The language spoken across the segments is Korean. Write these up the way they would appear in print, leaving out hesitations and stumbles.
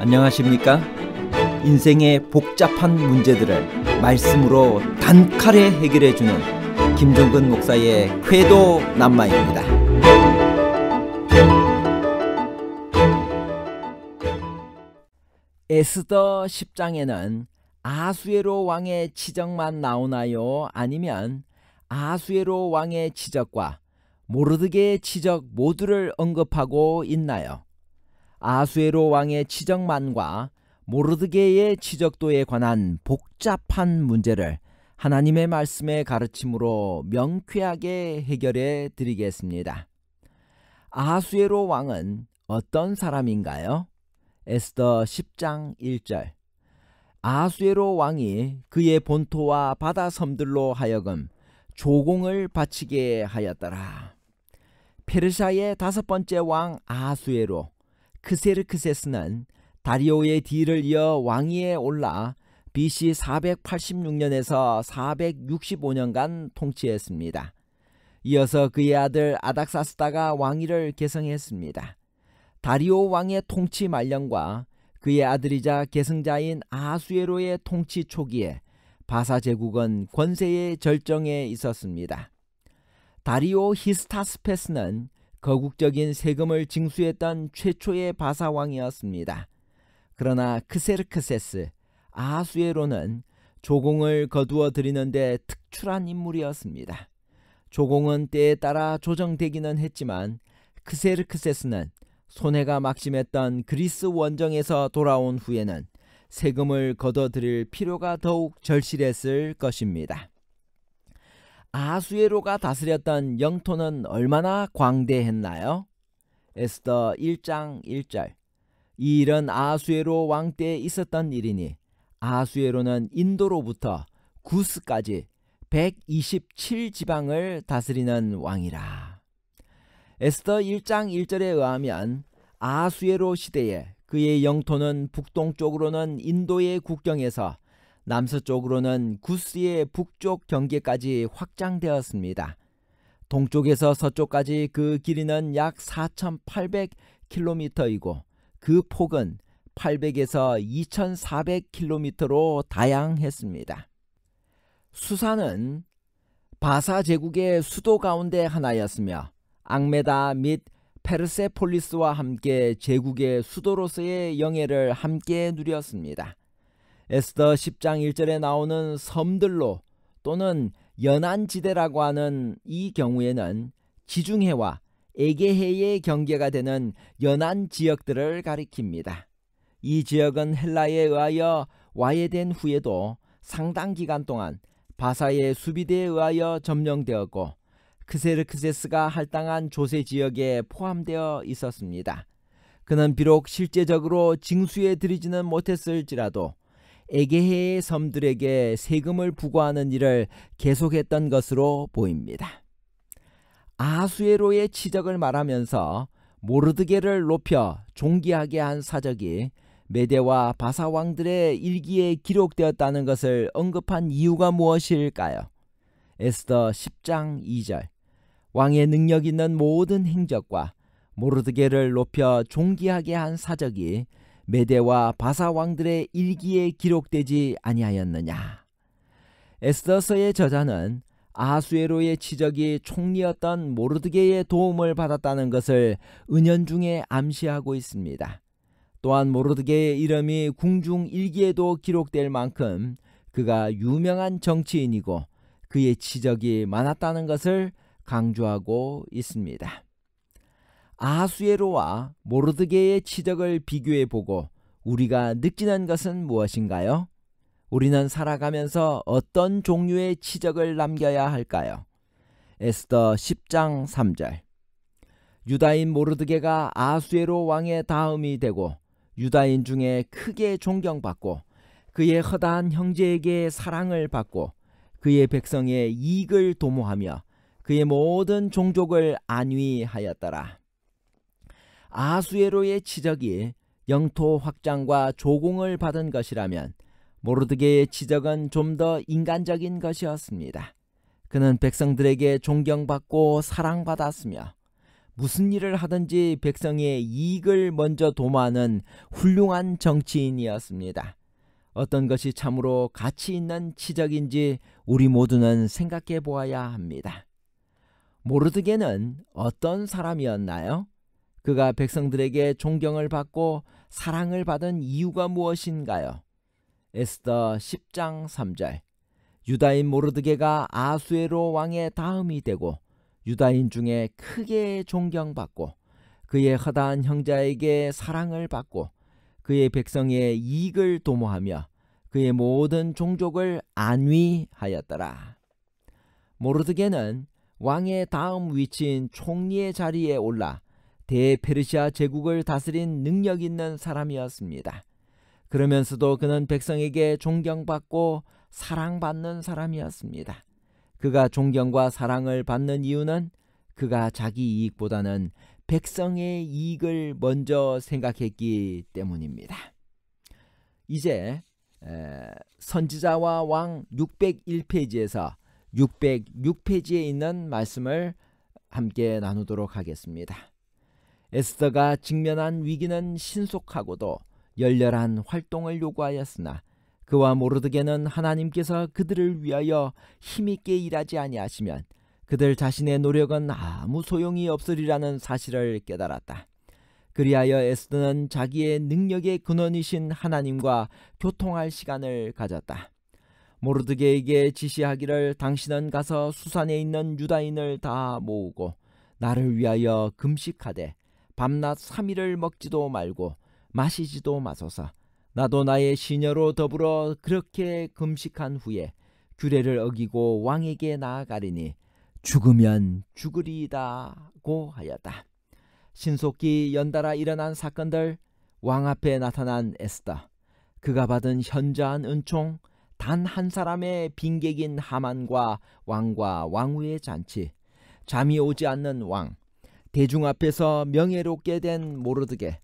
안녕하십니까? 인생의 복잡한 문제들을 말씀으로 단칼에 해결해주는 김종근 목사의 쾌도 남마입니다. 에스더 10장에는 아수에로 왕의 치적만 나오나요? 아니면 아수에로 왕의 치적과 모르드게의 치적 모두를 언급하고 있나요? 아수에로 왕의 치적만과 모르드게의 치적도에 관한 복잡한 문제를 하나님의 말씀의 가르침으로 명쾌하게 해결해 드리겠습니다. 아수에로 왕은 어떤 사람인가요? 에스더 10장 1절. 아수에로 왕이 그의 본토와 바다 섬들로 하여금 조공을 바치게 하였더라. 페르시아의 5번째 왕 아수에로 크세르크세스는 다리오의 뒤를 이어 왕위에 올라 BC 486년에서 465년간 통치했습니다. 이어서 그의 아들 아닥사스다가 왕위를 계승했습니다. 다리오 왕의 통치 말년과 그의 아들이자 계승자인 아수에로의 통치 초기에 바사 제국은 권세의 절정에 있었습니다. 다리오 히스타스페스는 거국적인 세금을 징수했던 최초의 바사 왕이었습니다. 그러나 크세르크세스, 아수에로는 조공을 거두어 드리는데 특출한 인물이었습니다. 조공은 때에 따라 조정되기는 했지만 크세르크세스는 손해가 막심했던 그리스 원정에서 돌아온 후에는 세금을 거둬들일 필요가 더욱 절실했을 것입니다. 아수에로가 다스렸던 영토는 얼마나 광대했나요? 에스더 1장 1절. 이 일은 아수에로 왕 때에 있었던 일이니 아수에로는 인도로부터 구스까지 127지방을 다스리는 왕이라. 에스더 1장 1절에 의하면 아수에로 시대에 그의 영토는 북동쪽으로는 인도의 국경에서 남서쪽으로는 구스의 북쪽 경계까지 확장되었습니다. 동쪽에서 서쪽까지 그 길이는 약 4,800km이고 그 폭은 800에서 2,400km로 다양했습니다. 수산은 바사 제국의 수도 가운데 하나였으며 앙메다 및 페르세폴리스와 함께 제국의 수도로서의 영예를 함께 누렸습니다. 에스더 10장 1절에 나오는 섬들로 또는 연안지대라고 하는 이 경우에는 지중해와 에게해의 경계가 되는 연안 지역들을 가리킵니다. 이 지역은 헬라에 의하여 와해된 후에도 상당 기간 동안 바사의 수비대에 의하여 점령되었고 크세르크세스가 할당한 조세 지역에 포함되어 있었습니다. 그는 비록 실제적으로 징수해 드리지는 못했을지라도 에게해의 섬들에게 세금을 부과하는 일을 계속했던 것으로 보입니다. 아수에로의 치적을 말하면서 모르드게를 높여 존귀하게 한 사적이 메대와 바사 왕들의 일기에 기록되었다는 것을 언급한 이유가 무엇일까요? 에스더 10장 2절. 왕의 능력 있는 모든 행적과 모르드게를 높여 존귀하게 한 사적이 메대와 바사 왕들의 일기에 기록되지 아니하였느냐. 에스더서의 저자는 아수에로의 치적이 총리였던 모르드게의 도움을 받았다는 것을 은연중에 암시하고 있습니다. 또한 모르드게의 이름이 궁중 일기에도 기록될 만큼 그가 유명한 정치인이고 그의 치적이 많았다는 것을 강조하고 있습니다. 아수에로와 모르드게의 치적을 비교해보고 우리가 느끼는 것은 무엇인가요? 우리는 살아가면서 어떤 종류의 치적을 남겨야 할까요? 에스더 10장 3절. 유다인 모르드게가 아수에로 왕의 다음이 되고 유다인 중에 크게 존경받고 그의 허다한 형제에게 사랑을 받고 그의 백성의 이익을 도모하며 그의 모든 종족을 안위하였더라. 아수에로의 치적이 영토 확장과 조공을 받은 것이라면 모르드게의 치적은 좀 더 인간적인 것이었습니다. 그는 백성들에게 존경받고 사랑받았으며 무슨 일을 하든지 백성의 이익을 먼저 도모하는 훌륭한 정치인이었습니다. 어떤 것이 참으로 가치 있는 치적인지 우리 모두는 생각해 보아야 합니다. 모르드게는 어떤 사람이었나요? 그가 백성들에게 존경을 받고 사랑을 받은 이유가 무엇인가요? 에스더 10장 3절. 유다인 모르드게가 아수에로 왕의 다음이 되고 유다인 중에 크게 존경받고 그의 허다한 형제에게 사랑을 받고 그의 백성의 이익을 도모하며 그의 모든 종족을 안위하였더라. 모르드게는 왕의 다음 위치인 총리의 자리에 올라 대페르시아 제국을 다스린 능력 있는 사람이었습니다. 그러면서도 그는 백성에게 존경받고 사랑받는 사람이었습니다. 그가 존경과 사랑을 받는 이유는 그가 자기 이익보다는 백성의 이익을 먼저 생각했기 때문입니다. 이제 선지자와 왕 601페이지에서 606페이지에 있는 말씀을 함께 나누도록 하겠습니다. 에스더가 직면한 위기는 신속하고도 열렬한 활동을 요구하였으나 그와 모르드게는 하나님께서 그들을 위하여 힘있게 일하지 아니하시면 그들 자신의 노력은 아무 소용이 없으리라는 사실을 깨달았다. 그리하여 에스더는 자기의 능력의 근원이신 하나님과 교통할 시간을 가졌다. 모르드게에게 지시하기를 당신은 가서 수산에 있는 유다인을 다 모으고 나를 위하여 금식하되 밤낮 3일을 먹지도 말고 마시지도 마소서. 나도 나의 시녀로 더불어 그렇게 금식한 후에 규례를 어기고 왕에게 나아가리니 죽으면 죽으리이다고 하였다. 신속히 연달아 일어난 사건들, 왕 앞에 나타난 에스더, 그가 받은 현저한 은총, 단 한 사람의 빈객인 하만과 왕과 왕후의 잔치, 잠이 오지 않는 왕, 대중 앞에서 명예롭게 된 모르드게,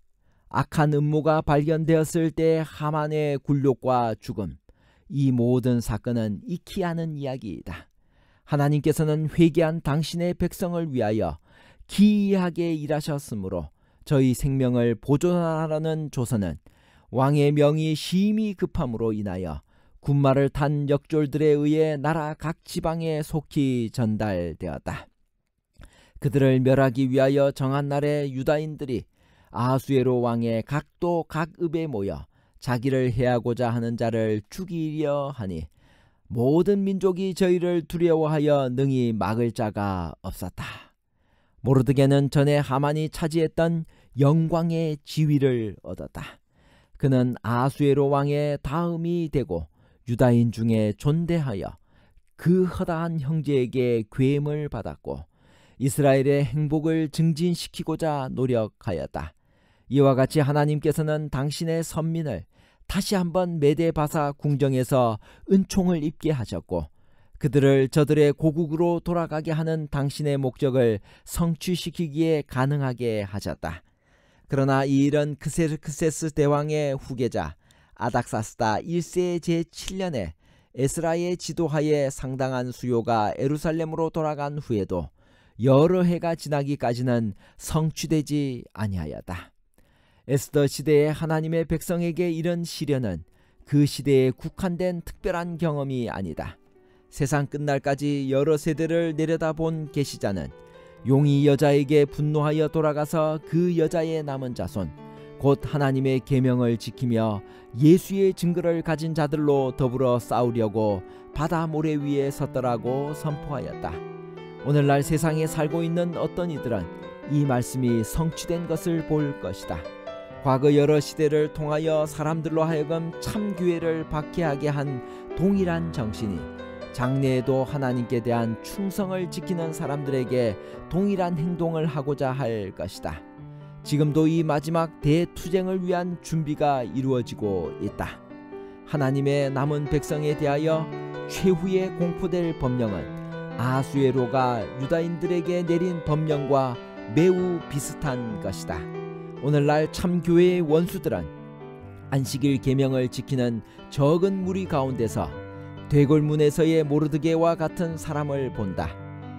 악한 음모가 발견되었을 때 하만의 굴욕과 죽음, 이 모든 사건은 익히 아는 이야기이다. 하나님께서는 회개한 당신의 백성을 위하여 기이하게 일하셨으므로 저희 생명을 보존하라는 조서는 왕의 명이 심히 급함으로 인하여 군마를 탄 역졸들에 의해 나라 각 지방에 속히 전달되었다. 그들을 멸하기 위하여 정한 날에 유다인들이 아수에로 왕의 각도 각읍에 모여 자기를 해하고자 하는 자를 죽이려 하니 모든 민족이 저희를 두려워하여 능히 막을 자가 없었다. 모르드게는 전에 하만이 차지했던 영광의 지위를 얻었다. 그는 아수에로 왕의 다음이 되고 유다인 중에 존대하여 그 허다한 형제에게 괴임을 받았고 이스라엘의 행복을 증진시키고자 노력하였다. 이와 같이 하나님께서는 당신의 선민을 다시 한번 메데바사 궁정에서 은총을 입게 하셨고 그들을 저들의 고국으로 돌아가게 하는 당신의 목적을 성취시키기에 가능하게 하셨다. 그러나 이 일은 크세르크세스 대왕의 후계자 아닥사스다 1세 제7년에 에스라의 지도하에 상당한 수요가 예루살렘으로 돌아간 후에도 여러 해가 지나기까지는 성취되지 아니하였다. 에스더 시대의 하나님의 백성에게 이런 시련은 그 시대에 국한된 특별한 경험이 아니다. 세상 끝날까지 여러 세대를 내려다본 계시자는 용이 여자에게 분노하여 돌아가서 그 여자의 남은 자손 곧 하나님의 계명을 지키며 예수의 증거를 가진 자들로 더불어 싸우려고 바다 모래 위에 섰더라고 선포하였다. 오늘날 세상에 살고 있는 어떤 이들은 이 말씀이 성취된 것을 볼 것이다. 과거 여러 시대를 통하여 사람들로 하여금 참 기회를 박해하게 한 동일한 정신이 장래에도 하나님께 대한 충성을 지키는 사람들에게 동일한 행동을 하고자 할 것이다. 지금도 이 마지막 대투쟁을 위한 준비가 이루어지고 있다. 하나님의 남은 백성에 대하여 최후의 공포될 법령은 아수에로가 유다인들에게 내린 법령과 매우 비슷한 것이다. 오늘날 참교회의 원수들은 안식일 계명을 지키는 적은 무리 가운데서 되골문에서의 모르드게와 같은 사람을 본다.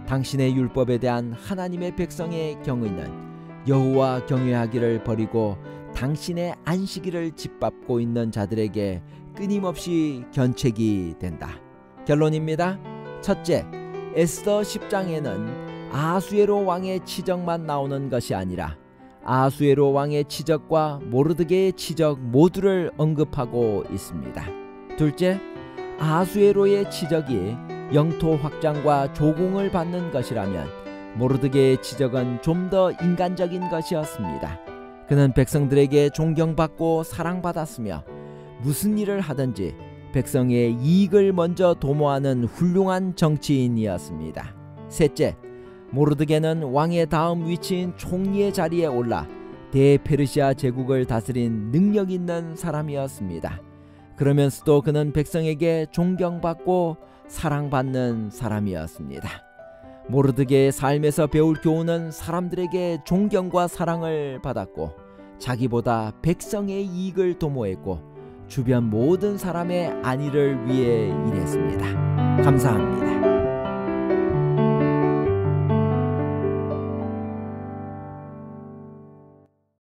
당신의 율법에 대한 하나님의 백성의 경의는 여호와 경외하기를 버리고 당신의 안식일을 짓밟고 있는 자들에게 끊임없이 견책이 된다. 결론입니다. 첫째, 에스더 10장에는 아하수에로 왕의 치적만 나오는 것이 아니라 아하수에로 왕의 치적과 모르드게의 치적 모두를 언급하고 있습니다. 둘째, 아하수에로의 치적이 영토 확장과 조공을 받는 것이라면 모르드게의 치적은 좀 더 인간적인 것이었습니다. 그는 백성들에게 존경받고 사랑받았으며 무슨 일을 하든지 백성의 이익을 먼저 도모하는 훌륭한 정치인이었습니다. 셋째, 모르드게는 왕의 다음 위치인 총리의 자리에 올라 대페르시아 제국을 다스린 능력 있는 사람이었습니다. 그러면서도 그는 백성에게 존경받고 사랑받는 사람이었습니다. 모르드게의 삶에서 배울 교훈은 사람들에게 존경과 사랑을 받았고 자기보다 백성의 이익을 도모했고 주변 모든 사람의 안위를 위해 일했습니다. 감사합니다.